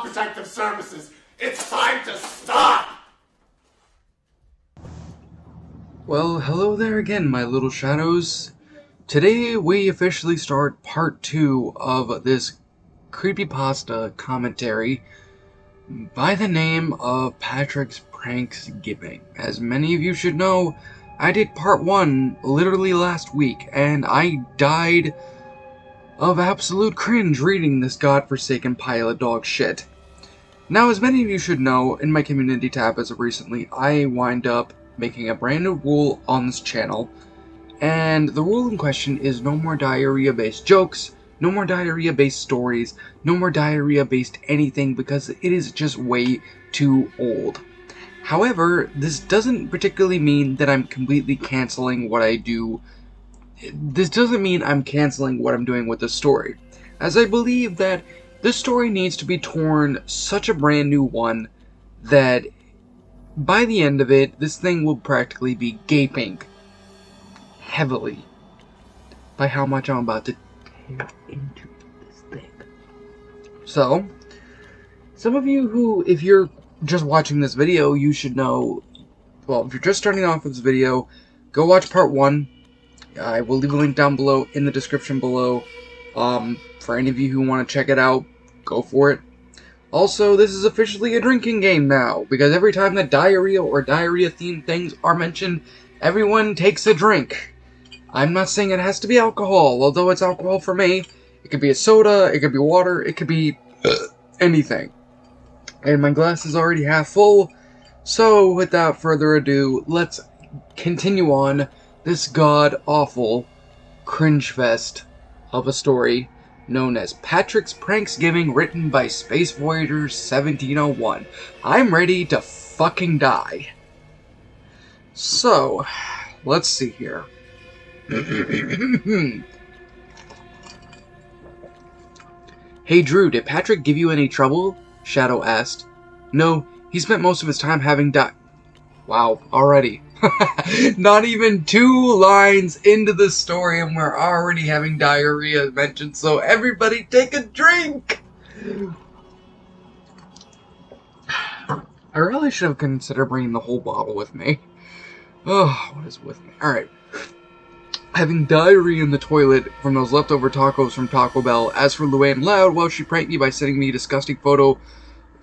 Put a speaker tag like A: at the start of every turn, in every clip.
A: Child Protective Services. It's time to stop!
B: Well, hello there again, my little shadows. Today we officially start part 2 of this creepypasta commentary by the name of Patrick's Pranksgiving. As many of you should know, I did part 1 literally last week, and I died of absolute cringe reading this godforsaken pile of dog shit. Now, as many of you should know, in my community tab as of recently, I wind up making a brand new rule on this channel, and the rule in question is no more diarrhea-based jokes, no more diarrhea-based stories, no more diarrhea-based anything, because it is just way too old. However, this doesn't particularly mean that I'm completely canceling what I do. This doesn't mean I'm canceling what I'm doing with the story, as I believe that this story needs to be torn such a brand new one that by the end of it, this thing will practically be gaping heavily by how much I'm about to tear into this thing. So, some of you who, if you're just watching this video, you should know, well, if you're just starting off with this video, go watch part 1. I will leave a link down below in the description below. For any of you who want to check it out, go for it. Also, this is officially a drinking game now, because every time that diarrhea or diarrhea-themed things are mentioned, everyone takes a drink. I'm not saying it has to be alcohol, although it's alcohol for me. It could be a soda, it could be water, it could be anything. And my glass is already half full, so without further ado, let's continue on this god-awful cringe fest of a story known as Patrick's Pranksgiving, written by Space Voyager 1701. I'm ready to fucking die. So, let's see here. Hey Drew, did Patrick give you any trouble? Shadow asked. No, he spent most of his time having Wow, already. Not even 2 lines into the story and we're already having diarrhea mentioned, so everybody take a drink! I really should have considered bringing the whole bottle with me. Oh, what is with me? Alright. Having diarrhea in the toilet from those leftover tacos from Taco Bell. As for Luann Loud, well, she pranked me by sending me a disgusting photo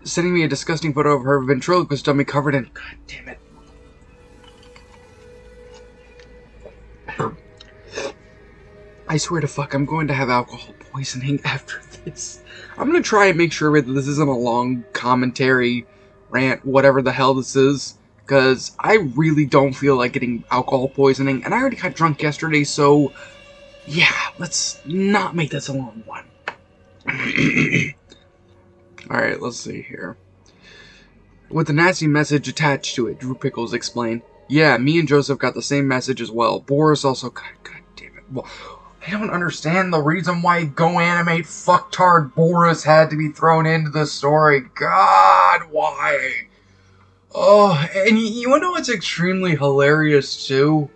B: of her ventriloquist dummy covered in... God damn it. I swear to fuck, I'm going to have alcohol poisoning after this. I'm going to try and make sure that this isn't a long commentary, rant, whatever the hell this is, because I really don't feel like getting alcohol poisoning, and I already got drunk yesterday, so yeah, let's not make this a long one. Alright, let's see here. With the nasty message attached to it, Drew Pickles explained. Yeah, me and Joseph got the same message as well. Boris also... God damn it. Well, I don't understand the reason why Go Animate fucktard Boris had to be thrown into the story. God, why? Oh, and you want to know what's extremely hilarious, too?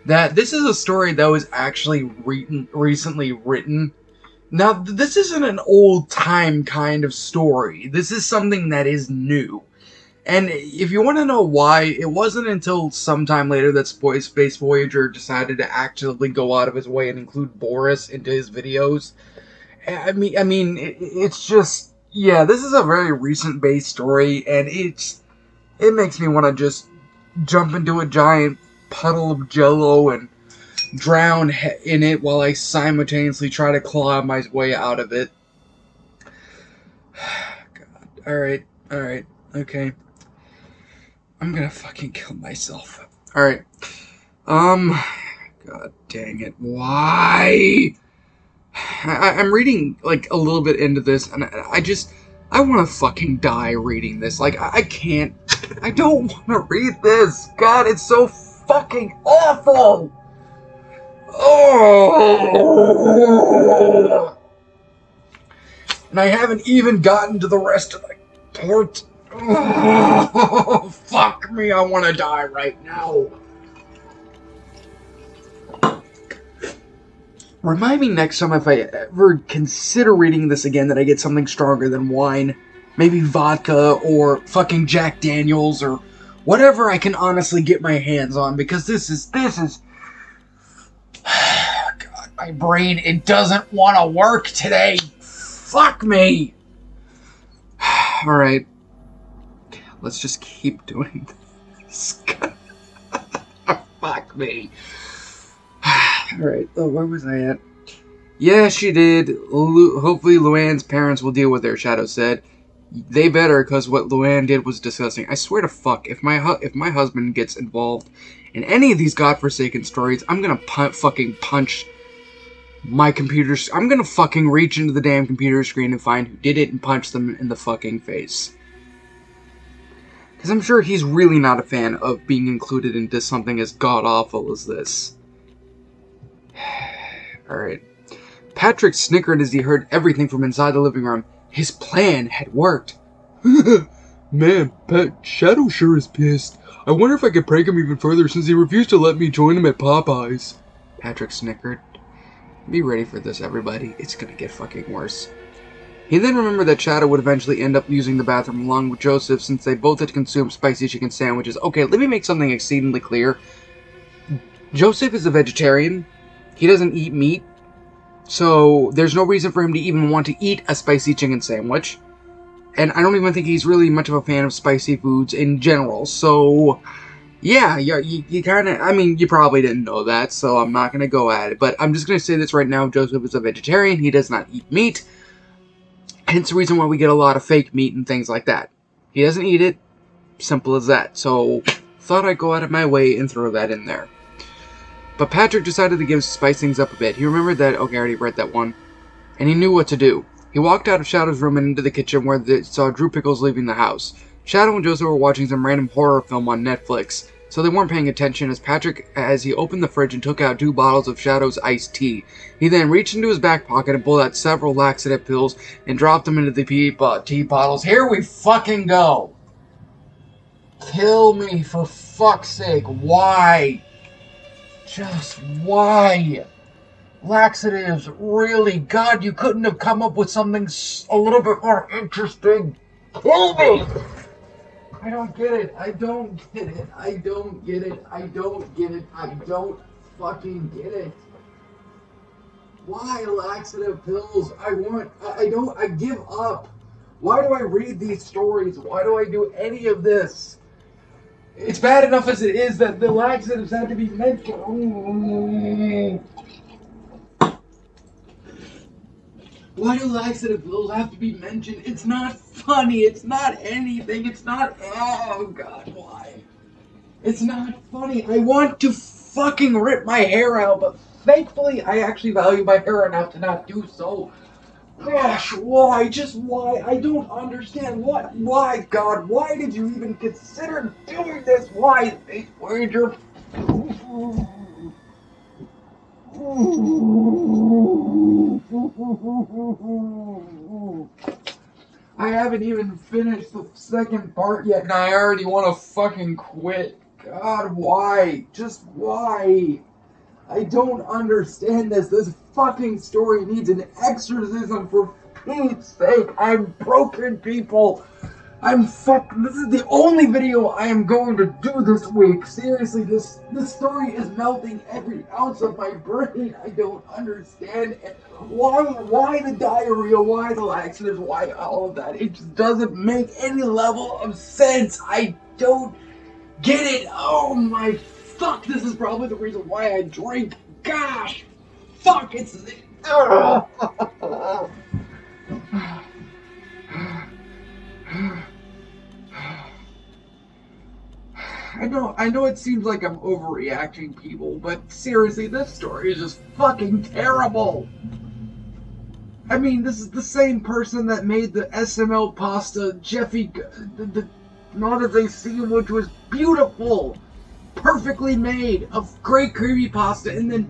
B: That this is a story that was actually recently written. Now, this isn't an old-time kind of story. This is something that is new. And if you want to know why, it wasn't until sometime later that Space Voyager decided to actively go out of his way and include Boris into his videos. I mean, it's just, yeah, this is a very recent based story, and it makes me want to just jump into a giant puddle of Jell-O and drown in it while I simultaneously try to claw my way out of it. God, alright, okay. I'm gonna fucking kill myself. Alright. God dang it. Why? I'm reading, like, a little bit into this, and I want to fucking die reading this. Like, I can't. I don't want to read this. God, it's so fucking awful. Oh. And I haven't even gotten to the rest of the part. Oh, fuck me, I want to die right now. Remind me next time if I ever consider reading this again that I get something stronger than wine. maybe vodka or fucking Jack Daniels or whatever I can honestly get my hands on, because this is God, my brain, it doesn't want to work today. Fuck me. Alright. Let's just keep doing this. Fuck me. Alright, where was I at? Yeah, she did. Hopefully Luann's parents will deal with their, Shadow said. They better, because what Luann did was disgusting. I swear to fuck, if my husband gets involved in any of these godforsaken stories, I'm gonna fucking punch my computer. I'm gonna fucking reach into the damn computer screen and find who did it and punch them in the fucking face. Because I'm sure he's really not a fan of being included into something as god-awful as this. Alright. Patrick snickered as he heard everything from inside the living room. His plan had worked. Man, Shadow sure is pissed. I wonder if I could prank him even further since he refused to let me join him at Popeye's. Patrick snickered. Be ready for this, everybody. It's gonna get fucking worse. He then remembered that Shadow would eventually end up using the bathroom along with Joseph since they both had consumed spicy chicken sandwiches. Okay, let me make something exceedingly clear. Joseph is a vegetarian. He doesn't eat meat. So, there's no reason for him to even want to eat a spicy chicken sandwich. And I don't even think he's really much of a fan of spicy foods in general. So, yeah, you kind of, I mean, you probably didn't know that, so I'm not going to go at it. But I'm just going to say this right now. Joseph is a vegetarian. He does not eat meat. Hence the reason why we get a lot of fake meat and things like that. He doesn't eat it. Simple as that. So, thought I'd go out of my way and throw that in there. But Patrick decided to spice things up a bit. He remembered that, okay, I already read that one, and he knew what to do. He walked out of Shadow's room and into the kitchen where they saw Drew Pickles leaving the house. Shadow and Joseph were watching some random horror film on Netflix, so they weren't paying attention as he opened the fridge and took out 2 bottles of Shadow's iced tea. He then reached into his back pocket and pulled out several laxative pills and dropped them into the tea bottles. Here we fucking go! Kill me, for fuck's sake. Why? Just why? Laxatives, really? God, you couldn't have come up with something a little bit more interesting. Kill me! I don't get it. I don't get it. I don't get it. I don't get it. I don't fucking get it. Why laxative pills? I give up. Why do I read these stories? Why do I do any of this? It's bad enough as it is that the laxatives had to be mentioned. Why do laxative pills have to be mentioned? It's not funny. It's not anything. It's not... Oh, God, why? It's not funny. I want to fucking rip my hair out, but thankfully I actually value my hair enough to not do so. Gosh, why? Just why? I don't understand. What? Why, God? Why did you even consider doing this? Why? Where'd your... I haven't even finished the second part yet, and I already want to fucking quit. God, why? Just why? I don't understand this. This fucking story needs an exorcism, for Pete's sake. I'm broken, people. This is the only video I am going to do this week. Seriously, this story is melting every ounce of my brain. I don't understand it. Why the diarrhea? Why the laxatives? Why all of that? It just doesn't make any level of sense. I don't get it. Oh my fuck, this is probably the reason why I drink. Gosh, fuck, it's... I know it seems like I'm overreacting, people, but seriously, this story is just fucking terrible. I mean, this is the same person that made the SML pasta, Jeffy, the Not As They Seem, which was beautiful, perfectly made, of great creamy pasta, and then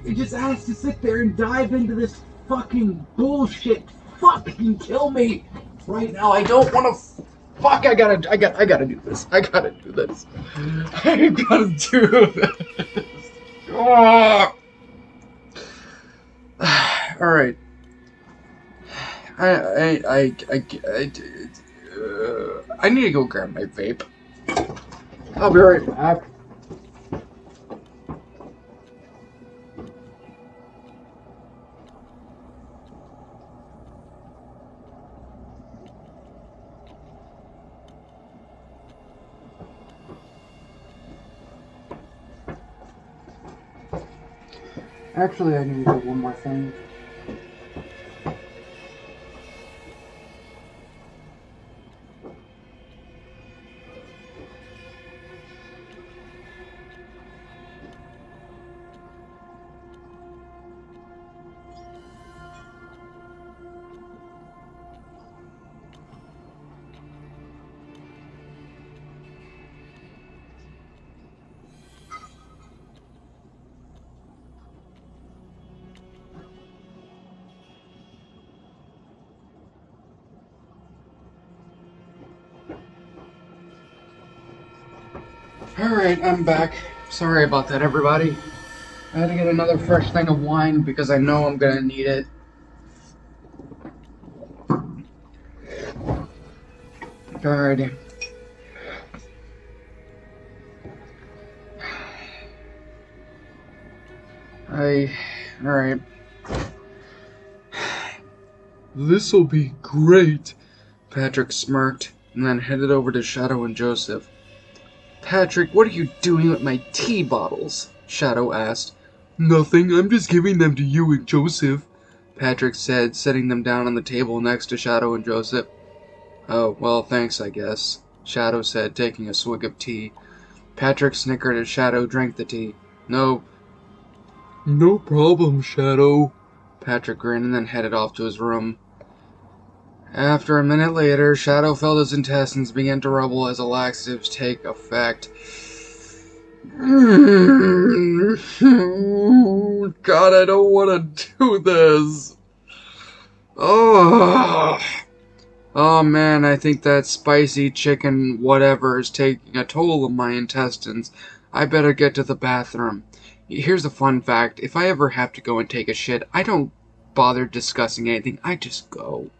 B: it just has to sit there and dive into this fucking bullshit. Fucking kill me right now. I don't want to. Fuck! I gotta do this. I gotta do this. I gotta do this. Oh. All right. I need to go grab my vape. I'll be right back. Actually, I need to do one more thing. Alright, I'm back. Sorry about that, everybody. I had to get another fresh thing of wine because I know I'm gonna need it. Alrighty. Alright. This'll be great, Patrick smirked, and then headed over to Shadow and Joseph. Patrick, what are you doing with my tea bottles? Shadow asked. Nothing, I'm just giving them to you and Joseph, Patrick said, setting them down on the table next to Shadow and Joseph. Oh, well, thanks, I guess, Shadow said, taking a swig of tea. Patrick snickered as Shadow drank the tea. No problem, Shadow, Patrick grinned and then headed off to his room. After a minute later, Shadow felt his intestines begin to rumble as the laxatives take effect. God, I don't want to do this. Oh man, I think that spicy chicken whatever is taking a toll on my intestines. I better get to the bathroom. Here's a fun fact. If I ever have to go and take a shit, I don't bother discussing anything. I just go.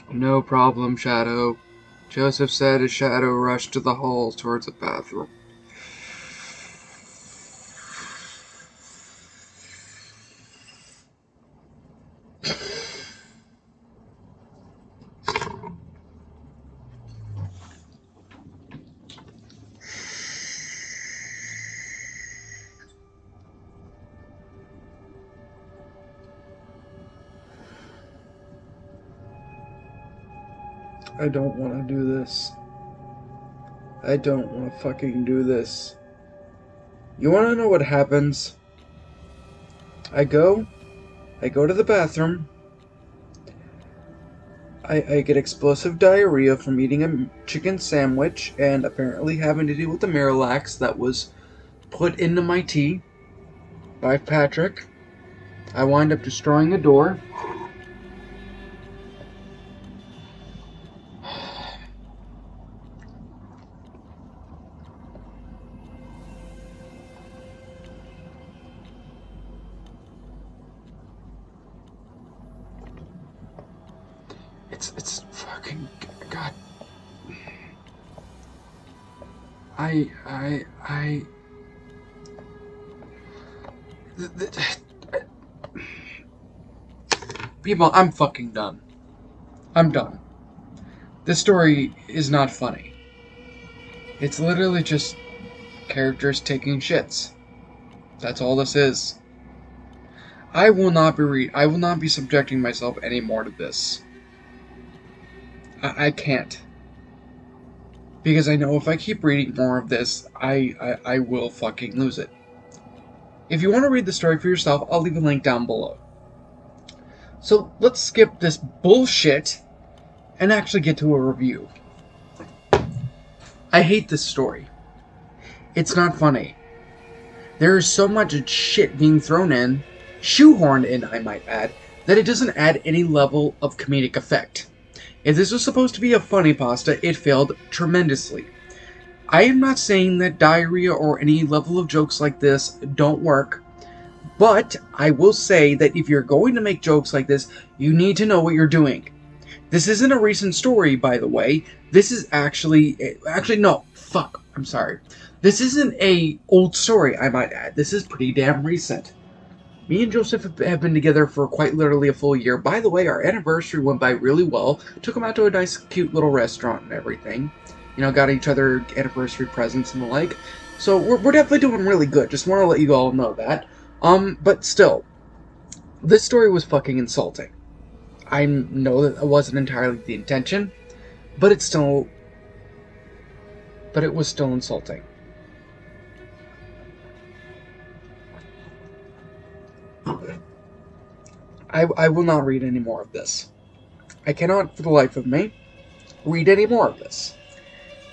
B: No problem, Shadow, Joseph said as Shadow rushed to the hall towards the bathroom. I don't want to do this. I don't want to fucking do this. You want to know what happens? I go to the bathroom. I get explosive diarrhea from eating a chicken sandwich and apparently having to deal with the Miralax that was put into my tea by Patrick. I wind up destroying the door. It's fucking God. People, I'm fucking done. I'm done. This story is not funny. It's literally just characters taking shits. That's all this is. I will not be subjecting myself anymore to this. I can't. Because I know if I keep reading more of this, I will fucking lose it. If you want to read the story for yourself, I'll leave a link down below. So let's skip this bullshit and actually get to a review. I hate this story. It's not funny. There is so much shit being thrown in, shoehorned in, I might add, that it doesn't add any level of comedic effect. If this was supposed to be a funny pasta, it failed tremendously. I am not saying that diarrhea or any level of jokes like this don't work, but I will say that if you're going to make jokes like this, you need to know what you're doing. This isn't a recent story, by the way. This is actually no, fuck, I'm sorry. This isn't a old story, I might add. This is pretty damn recent. Me and Joseph have been together for quite literally a full year. By the way, our anniversary went by really well. Took him out to a nice, cute little restaurant and everything. You know, got each other anniversary presents and the like. So we're definitely doing really good. Just want to let you all know that. But still, this story was fucking insulting. I know that it wasn't entirely the intention, but it was still insulting. I will not read any more of this. I cannot, for the life of me, read any more of this.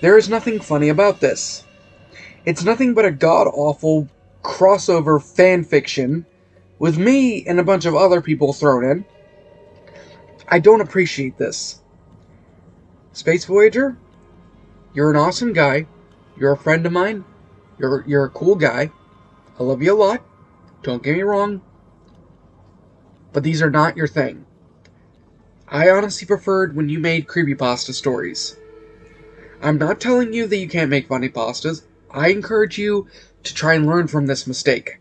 B: There is nothing funny about this. It's nothing but a god-awful crossover fanfiction with me and a bunch of other people thrown in. I don't appreciate this. Space Voyager, you're an awesome guy. You're a friend of mine. You're a cool guy. I love you a lot. Don't get me wrong. But these are not your thing. I honestly preferred when you made creepypasta stories. I'm not telling you that you can't make funny pastas. I encourage you to try and learn from this mistake.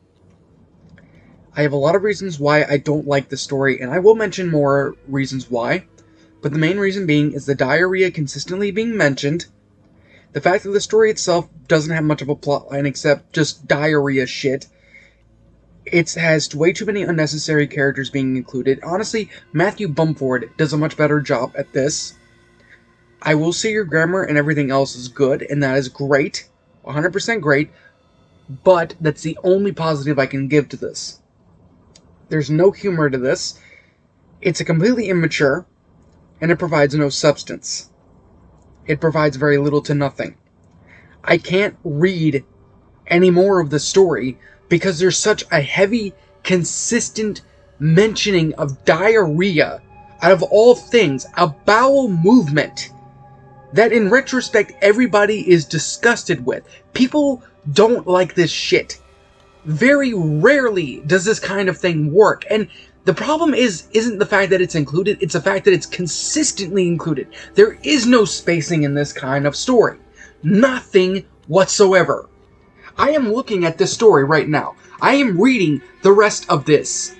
B: I have a lot of reasons why I don't like this story, and I will mention more reasons why. But the main reason being is the diarrhea consistently being mentioned. The fact that the story itself doesn't have much of a plotline except just diarrhea shit. It has way too many unnecessary characters being included. Honestly, Matthew Bumford does a much better job at this. I will say your grammar and everything else is good, and that is great. 100% great. But that's the only positive I can give to this. There's no humor to this. It's a completely immature, and it provides no substance. It provides very little to nothing. I can't read any more of the story because there's such a heavy, consistent mentioning of diarrhea, out of all things, a bowel movement, that in retrospect everybody is disgusted with. People don't like this shit. Very rarely does this kind of thing work, and the problem isn't the fact that it's included, it's the fact that it's consistently included. There is no spacing in this kind of story. Nothing whatsoever. I am looking at this story right now. I am reading the rest of this.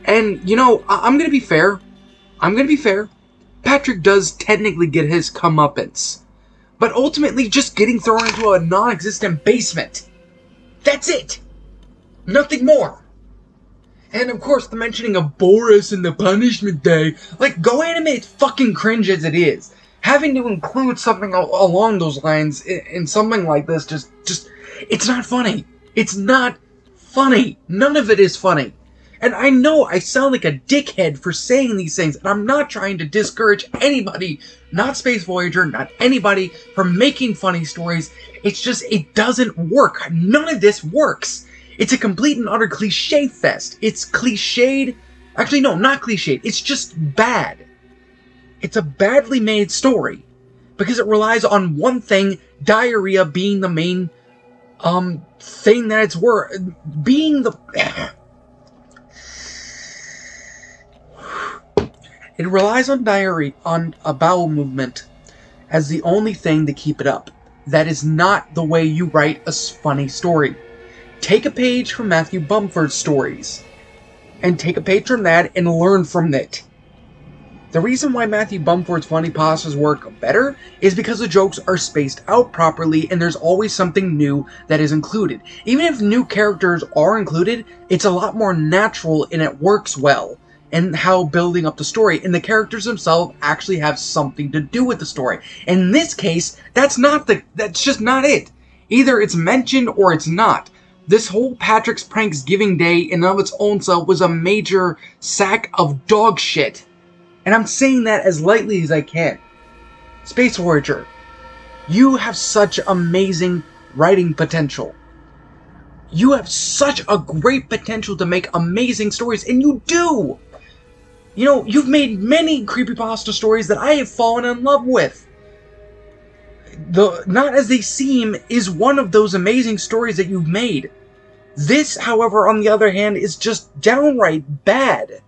B: And, you know, I'm gonna be fair. Patrick does technically get his comeuppance. But ultimately just getting thrown into a non-existent basement. That's it! Nothing more. And of course, the mentioning of Boris and the Punishment Day. Like, go anime, it's fucking cringe as it is. Having to include something along those lines in something like this just, it's not funny. It's not funny. None of it is funny. And I know I sound like a dickhead for saying these things, and I'm not trying to discourage anybody, not Space Voyager, not anybody, from making funny stories. It's just, it doesn't work. None of this works. It's a complete and utter cliche fest. It's cliched. Actually, no, not cliched. It's just bad. It's a badly made story. Because it relies on one thing, diarrhea being the main thing that it's worth. Being the... It relies on diarrhea, on a bowel movement, as the only thing to keep it up. That is not the way you write a funny story. Take a page from Matthew Bumford's stories, and take a page from that and learn from it. The reason why Matthew Bumford's funny pastas work better is because the jokes are spaced out properly and there's always something new that is included. Even if new characters are included, it's a lot more natural and it works well. And how building up the story, and the characters themselves actually have something to do with the story. In this case, that's just not it. Either it's mentioned or it's not. This whole Patrick's Pranks Giving Day in and of its own self was a major sack of dog shit. And I'm saying that as lightly as I can. Space Voyager, you have such amazing writing potential. You have such a great potential to make amazing stories, and you do! You know, you've made many creepypasta stories that I have fallen in love with. The Not As They Seem is one of those amazing stories that you've made. This, however, on the other hand, is just downright bad.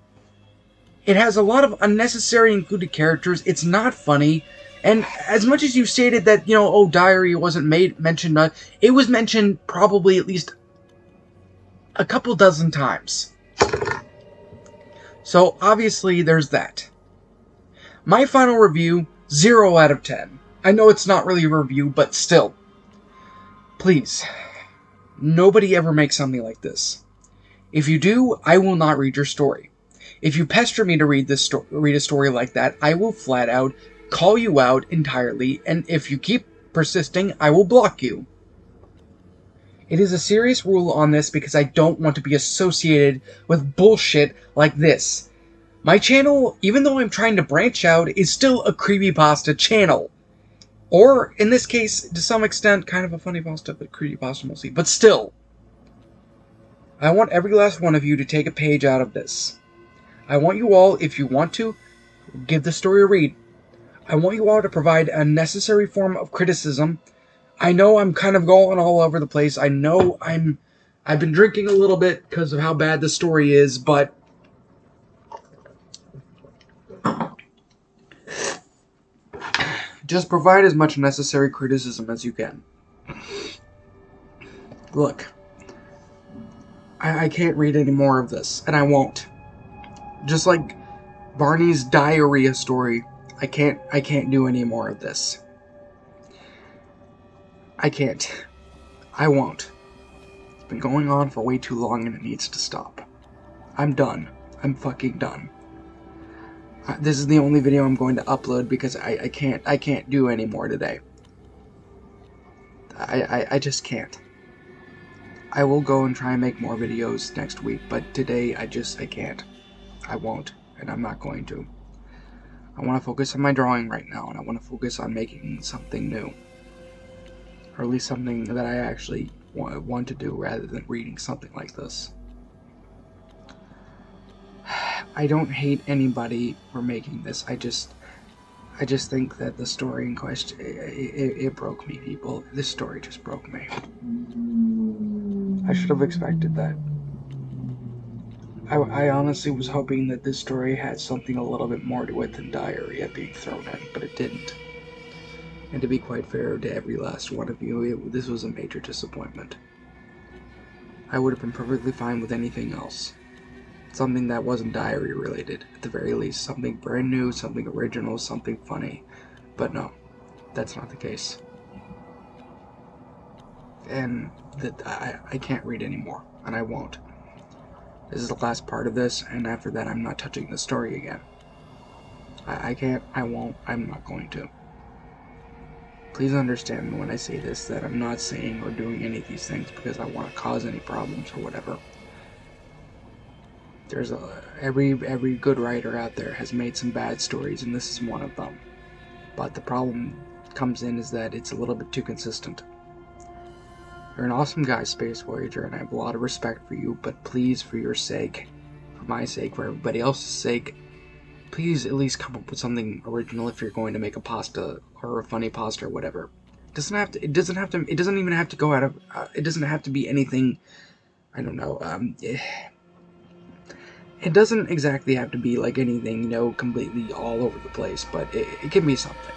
B: It has a lot of unnecessary included characters. It's not funny. And as much as you stated that, you know, oh, diary wasn't mentioned, it was mentioned probably at least a couple dozen times. So, obviously, there's that. My final review, 0 out of 10. I know it's not really a review, but still. Please, nobody ever makes something like this. If you do, I will not read your story. If you pester me to read a story like that, I will flat out call you out entirely, and if you keep persisting, I will block you. It is a serious rule on this because I don't want to be associated with bullshit like this. My channel, even though I'm trying to branch out, is still a creepypasta channel. Or, in this case, to some extent, kind of a funny pasta, but creepypasta mostly. But still, I want every last one of you to take a page out of this. I want you all, if you want to, give the story a read. I want you all to provide a necessary form of criticism. I know I'm kind of going all over the place. I know I've been drinking a little bit because of how bad the story is, but just provide as much necessary criticism as you can. Look, I can't read any more of this, and I won't. Just like Barney's diarrhea story, I can't do any more of this. I can't. I won't. It's been going on for way too long and it needs to stop. I'm done. I'm fucking done. This is the only video I'm going to upload because I can't do any more today. I just can't. I will go and try and make more videos next week, but today I can't. I won't, and I'm not going to. I want to focus on my drawing right now, and I want to focus on making something new. Or at least something that I actually want to do rather than reading something like this. I don't hate anybody for making this. I just think that the story in question, it broke me, people. This story just broke me. I should have expected that. I honestly was hoping that this story had something a little bit more to it than diarrhea being thrown in, but it didn't. And to be quite fair to every last one of you, this was a major disappointment. I would have been perfectly fine with anything else. Something that wasn't diarrhea related, at the very least. Something brand new, something original, something funny. But no, that's not the case. And I can't read anymore, and I won't. This is the last part of this, and after that I'm not touching the story again. I can't, I won't, I'm not going to. Please understand when I say this that I'm not saying or doing any of these things because I want to cause any problems or whatever. There's every good writer out there has made some bad stories, and this is one of them. But the problem comes in is that it's a little bit too consistent. You're an awesome guy, Space Voyager, and I have a lot of respect for you, but please, for your sake, for my sake, for everybody else's sake, please at least come up with something original if you're going to make a pasta or a funny pasta or whatever. It doesn't even have to go out of, it doesn't have to be anything, I don't know, it doesn't exactly have to be like anything, you know, completely all over the place, but it can be something.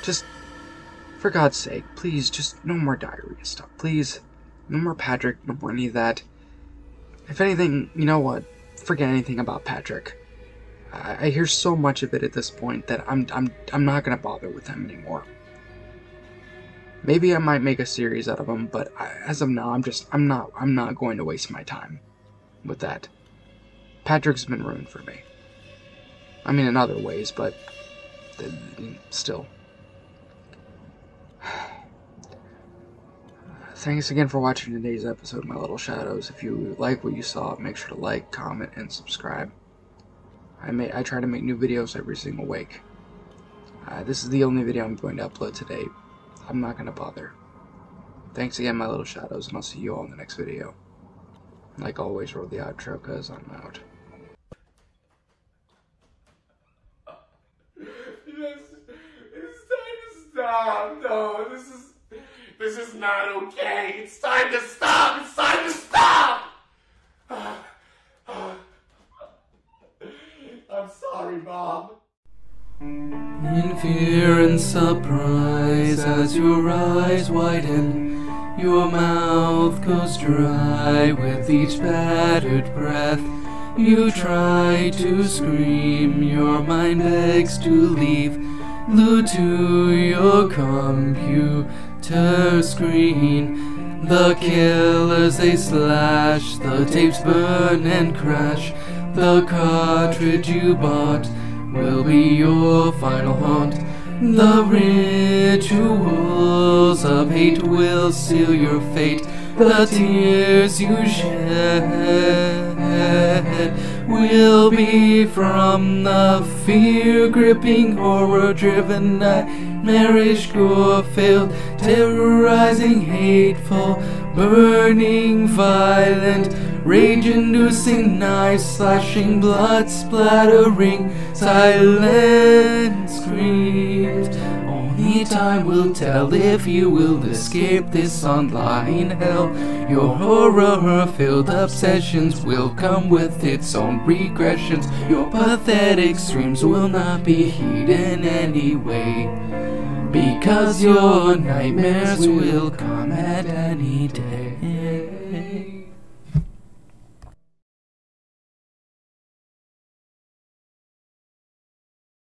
B: Just, for God's sake, please, just no more diarrhea stuff. Please, no more Patrick, no more any of that. If anything, you know what? Forget anything about Patrick. I hear so much of it at this point that I'm not gonna bother with him anymore. Maybe I might make a series out of him, but as of now, I'm not going to waste my time with that. Patrick's been ruined for me. I mean, in other ways, but still. Thanks again for watching today's episode, my little shadows. If you like what you saw, make sure to like, comment, and subscribe. I try to make new videos every single week. This is the only video I'm going to upload today. I'm not going to bother. Thanks again, my little shadows, and I'll see you all in the next video. Like always, roll the outro, cause I'm out.
A: Yes, it's time to stop. No, this is not okay. It's time to stop. It's time to stop. I'm sorry, Mom.
B: In fear and surprise, as your eyes widen, your mouth goes dry with each battered breath. You try to scream, your mind begs to leave, glued to your computer screen. The killers, they slash, the tapes burn and crash. The cartridge you bought will be your final haunt. The rituals of hate will seal your fate. The tears you shed will be from the fear-gripping, horror-driven, nightmarish, gore-filled, terrorizing, hateful, burning, violent, rage-inducing, knife-slashing, blood-splattering, silent screams. Only time will tell if you will escape this online hell. Your horror-filled obsessions will come with its own regressions. Your pathetic screams will not be heeded anyway, because your nightmares will come at any day.